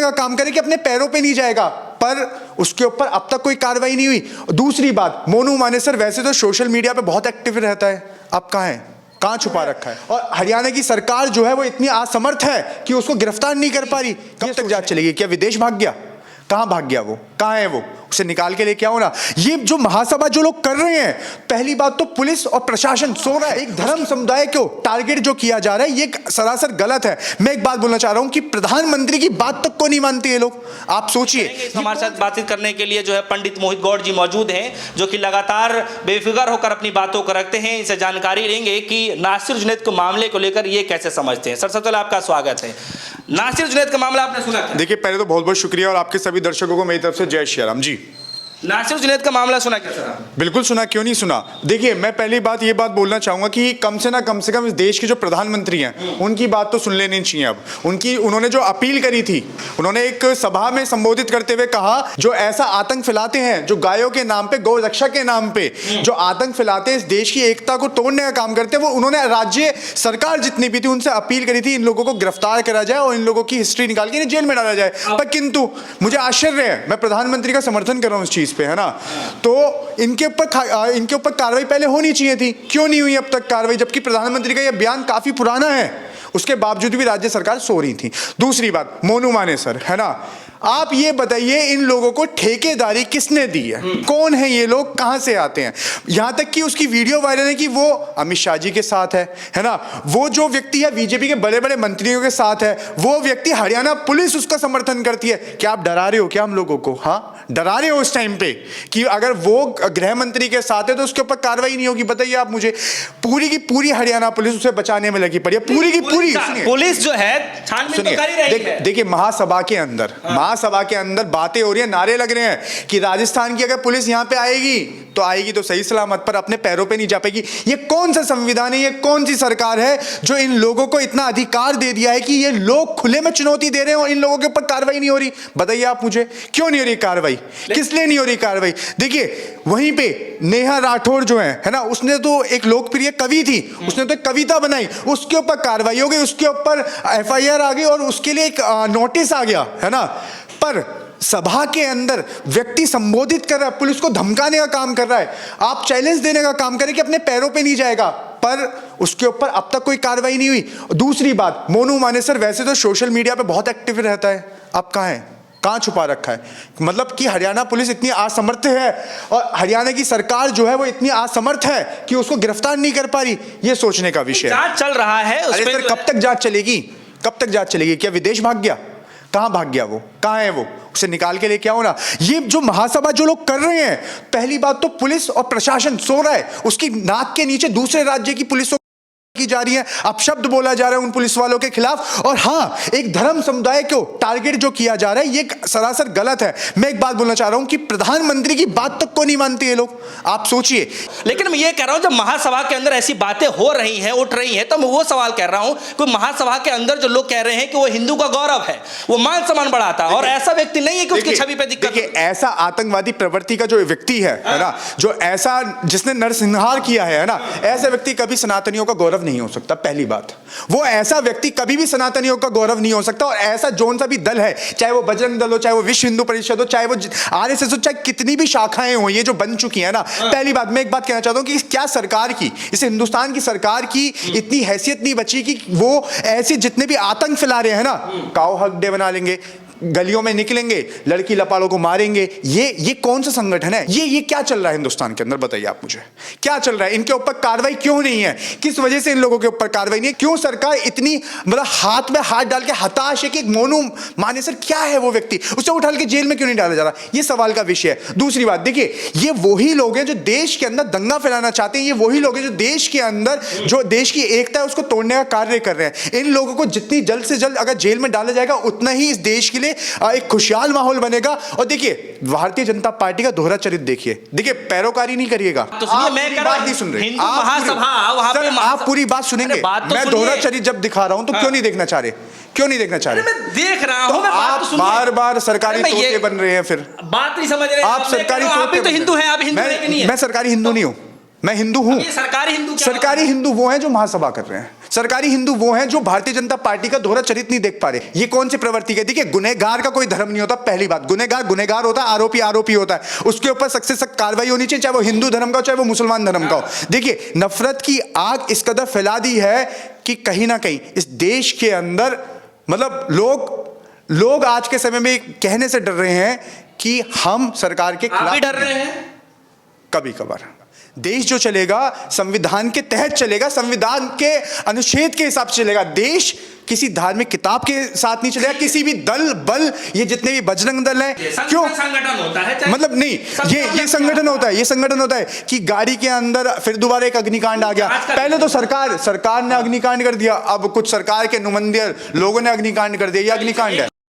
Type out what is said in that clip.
का काम करे कि अपने पैरों पे नहीं जाएगा, पर उसके ऊपर अब तक कोई कार्रवाई नहीं हुई। दूसरी बात, मोनू मानेसर वैसे तो सोशल मीडिया पे बहुत एक्टिव रहता है, अब कहाँ है, कहाँ छुपा रखा है? और हरियाणा की सरकार जो है वो इतनी असमर्थ है कि उसको गिरफ्तार नहीं कर पा रही। कब तक जांच चलेगी? क्या विदेश भाग गया? कहाँ भाग गया वो? कहाँ है वो? उसे निकाल के लेके आओ ना। ये जो महासभा जो लोग कर रहे हैं, पहली बात तो पुलिस और प्रशासन सो रहा है। एक धर्म समुदाय को टारगेट जो किया जा रहा है ये सरासर गलत है। मैं एक बात बोलना चाह रहा हूं कि प्रधानमंत्री की बात तक को नहीं मानते ये लोग। आप सोचिए, हमारे साथ बातचीत करने के लिए जो है पंडित मोहित गौड़ जी मौजूद हैं, जो कि लगातार बेफिक्र होकर अपनी बातों को रखते हैं। इनसे जानकारी लेंगे कि नासिर जुनैद को मामले को लेकर ये कैसे समझते हैं। सर, सबसे पहले आपका स्वागत है। नासिर जुनैद का मामला आपने सुना था? देखिए, पहले तो बहुत बहुत शुक्रिया और आपके सभी दर्शकों को मेरी तरफ से जय श्री राम जी। नासिर जुनैद का मामला सुना क्या सर? बिल्कुल सुना, क्यों नहीं सुना। देखिए, मैं पहली बात ये बात बोलना चाहूंगा कि कम से कम इस देश के जो प्रधानमंत्री हैं उनकी बात तो सुन लेनी चाहिए। अब उन्होंने जो अपील करी थी, उन्होंने एक सभा में संबोधित करते हुए कहा, जो ऐसा आतंक फैलाते हैं, जो गायों के नाम पे, गौ रक्षा के नाम पे जो आतंक फैलाते हैं, इस देश की एकता को तोड़ने का काम करते हैं, वो उन्होंने राज्य सरकार जितनी भी थी उनसे अपील करी थी इन लोगों को गिरफ्तार करा जाए और इन लोगों की हिस्ट्री निकाल के इन्हें जेल में डाला जाए। पर किंतु मुझे आश्चर्य है, मैं प्रधानमंत्री का समर्थन कर रहा हूं इस चीज पे, है ना, तो इनके ऊपर कार्रवाई पहले होनी चाहिए थी। क्यों नहीं हुई अब तक कार्रवाई, जबकि प्रधानमंत्री का यह बयान काफी पुराना है, उसके बावजूद भी राज्य सरकार सो रही थी। दूसरी बात, मोनू मानेसर, है ना, आप ये बताइए इन लोगों को ठेकेदारी किसने दी है? कौन है ये लोग, कहां से आते हैं? यहां तक कि उसकी वीडियो वायरल है कि वो अमित शाह जी के साथ है ना, वो जो व्यक्ति है बीजेपी के बड़े बड़े मंत्रियों के साथ है, वो व्यक्ति हरियाणा पुलिस उसका समर्थन करती है। क्या आप डरा रहे हो क्या हम लोगों को? हाँ, डरा रहे हो उस टाइम पे कि अगर वो गृह मंत्री के साथ है तो उसके ऊपर कार्रवाई नहीं होगी? बताइए आप मुझे। पूरी की पूरी हरियाणा पुलिस उसे बचाने में लगी पड़ी है, पूरी की पूरी। पुलिस जो है छानबीन तो कर ही रही है। देखिए, महासभा के अंदर बातें हो रही है, नारे लग रहे हैं कि राजस्थान की अगर पुलिस यहां पे आएगी तो सही सलामत, पर अपने पैरों पे नहीं जा पाएगी। ये कौन सा संविधान है, ये कौन सी सरकार है जो इन लोगों को इतना अधिकार दे दिया है कि ये लोग खुले में चुनौती दे रहे हैं और इन लोगों के ऊपर कार्रवाई नहीं हो रही? बताइए आप मुझे, क्यों नहीं हो रही कार्रवाई? किस लिए नहीं हो रही कार्रवाई? देखिए, वहीं पे नेहा राठौर जो है ना, उसने तो एक लोकप्रिय कवि थी, उसने तो एक कविता बनाई, उसके ऊपर कार्रवाई हो गई, उसके ऊपर एफआईआर आ गई और उसके लिए एक नोटिस आ गया, है ना। पर सभा के अंदर व्यक्ति संबोधित कर रहा है, पुलिस को धमकाने का काम कर रहा है, आप चैलेंज देने का काम करें कि अपने पैरों पे नहीं जाएगा, पर उसके ऊपर अब तक कोई कार्रवाई नहीं हुई। दूसरी बात, मोनू मानेसर वैसे तो सोशल मीडिया पे बहुत एक्टिव रहता है, अब कहाँ है, कहाँ छुपा रखा है? मतलब कि हरियाणा पुलिस इतनी असमर्थ है और हरियाणा की सरकार जो है वो इतनी असमर्थ है कि उसको गिरफ्तार नहीं कर पा रही। ये सोचने का विषय है। जांच चल रहा है, अरे सर, कब तक जांच चलेगी? कब तक जांच चलेगी? क्या विदेश भाग गया? कहाँ भाग गया वो? कहाँ है वो? उसे निकाल के लेके आओ ना। ये जो महासभा जो लोग कर रहे हैं, पहली बात तो पुलिस और प्रशासन सो रहा है, उसकी नाक के नीचे दूसरे राज्य की पुलिस की जा रही है, अपशब्द बोला जा रहा है उन पुलिस वालों के खिलाफ। और हाँ, एक धर्म समुदाय को टारगेट जो किया जा रहा है ये सरासर गलत है। मैं एक बात बोलना चाह रहा हूं कि प्रधानमंत्री की बात तक को नहीं मानते ये लोग। आप सोचिए। लेकिन मैं ये कह रहा हूं, जब महासभा के अंदर ऐसी बातें हो रही हैं, उठ रही हैं, तो मैं वो सवाल कर रहा हूं कि महासभा के अंदर जो लोग कह रहे हैं कि वो हिंदू का गौरव है, वो मान सम्मान बढ़ाता है और ऐसा व्यक्ति नहीं है कि उसकी छवि पे दिक्कत। देखिए, ऐसा आतंकवादी प्रवृत्ति का जो व्यक्ति है ना, जो ऐसा जिसने नरसंहार किया है ना, ऐसा व्यक्ति कभी सनातनियों का गौरव नहीं हो सकता। पहली बात, वो ऐसा व्यक्ति कभी भी सनातनियों का गौरव नहीं हो सकता। और ऐसा जोन सा भी दल है, चाहे वो बजरंग दल हो, चाहे वो विश्व हिंदू परिषद हो, चाहे वो आरएसएस हो, चाहे कितनी भी शाखाएं हो, ये जो बन चुकी है ना। पहली बात, मैं एक बात कहना चाहता हूं कि क्या सरकार की, इस हिंदुस्तान की सरकार की इतनी हैसियत नहीं बची कि वो ऐसे जितने भी आतंक फैला रहे हैं ना, काऊ हक डे बना लेंगे, गलियों में निकलेंगे, लड़की लपाड़ों को मारेंगे। ये कौन सा संगठन है? ये क्या चल रहा है हिंदुस्तान के अंदर? बताइए आप मुझे, क्या चल रहा है? इनके ऊपर कार्रवाई क्यों नहीं है? किस वजह से इन लोगों के ऊपर कार्रवाई नहीं है? क्यों सरकार इतनी मतलब हाथ में हाथ डाल के हताश है कि मोनू मानेसर क्या है वो व्यक्ति, उसे उठा के जेल में क्यों नहीं डाला जा रहा? ये सवाल का विषय है। दूसरी बात, देखिए, ये वही लोग हैं जो देश के अंदर दंगा फैलाना चाहते हैं, ये वही लोग हैं जो देश के अंदर जो देश की एकता है उसको तोड़ने का कार्य कर रहे हैं। इन लोगों को जितनी जल्द से जल्द अगर जेल में डाला जाएगा, उतना ही इस देश के लिए एक खुशहाल माहौल बनेगा। और देखिए, भारतीय जनता पार्टी का दोहरा चरित्र देखिए, पैरोकारी नहीं करिएगा। तो सुनिए, मैं कह रहा हूं, नहीं सुन रहे आप पूरी बात सुनेंगे। मैं दोहरा चरित्र जब दिखा रहा हूं तो क्यों नहीं देखना चाह रहे? क्यों नहीं देखना चाह रहे? मैं देख रहा हूं। आप बार बार सरकारी तोते बन रहे हैं, फिर बात नहीं समझ रहे आप। सरकारी तोते तो हिंदू हैं, आप हिंदू नहीं है। मैं सरकारी हिंदू नहीं हूं, मैं हिंदू हूं। सरकारी हिंदू वो हैं जो महासभा कर रहे हैं। सरकारी हिंदू वो हैं जो भारतीय जनता पार्टी का दोहरा चरित्र नहीं देख पा रहे। ये कौन सी प्रवृत्ति है? देखिए, गुनहगार का कोई धर्म नहीं होता। पहली बात, गुनहगार गुनहगार होता है, आरोपी आरोपी होता है, उसके ऊपर सख्त से सख्त कार्रवाई होनी चाहिए, चाहे वो हिंदू धर्म का हो चाहे वो मुसलमान धर्म का हो। देखिए, नफरत की आग इस कदर फैला दी है कि कहीं ना कहीं इस देश के अंदर मतलब लोग आज के समय में कहने से डर रहे हैं कि हम सरकार के आप खिलाफ भी डर रहे हैं। कभी कभार देश जो चलेगा संविधान के तहत चलेगा, संविधान के अनुच्छेद के हिसाब से चलेगा। देश किसी धार्मिक किताब के साथ नहीं चलेगा, किसी भी दल बल, ये जितने भी बजरंग दल हैं, क्यों संगठन होता है मतलब नहीं, ये संगठन होता है, ये संगठन होता है कि गाड़ी के अंदर फिर दोबारा एक अग्निकांड आ गया। पहले तो सरकार ने अग्निकांड कर दिया, अब कुछ सरकार के नुमाइंदे लोगों ने अग्निकांड कर दिया। ये अग्निकांड है।